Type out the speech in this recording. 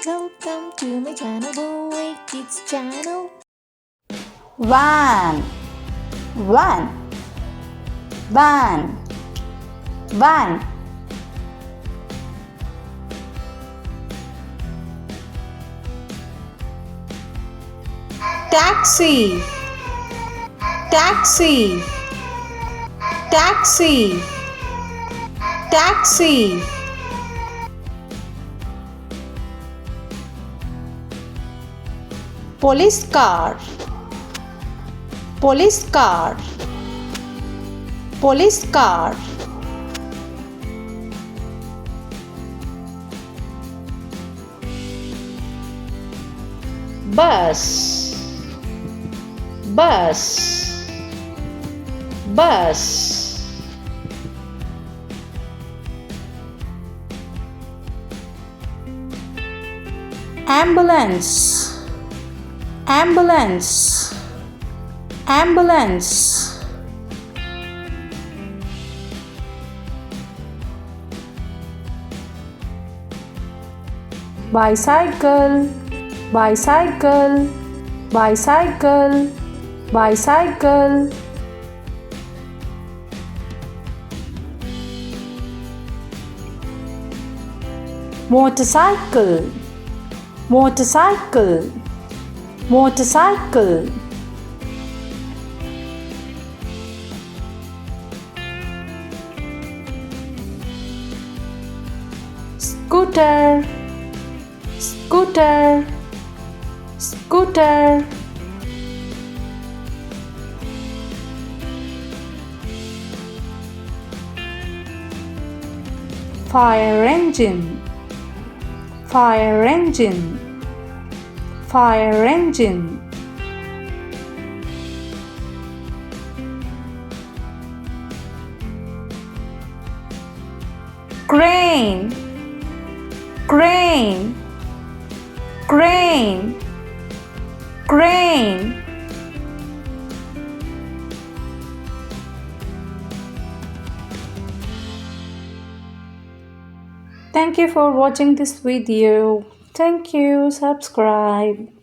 Welcome to my channel, Boy Kids channel. Van, van, van, van. Taxi, taxi, taxi, taxi. Police car, police car, police car. Bus, bus, bus. Ambulance, ambulance, ambulance. Bicycle, bicycle, bicycle, bicycle. Motorcycle, motorcycle, motorcycle. Scooter, scooter, scooter. Fire engine, fire engine, fire engine. Crane, crane, crane, crane. Thank you for watching this video. Thank you. Subscribe.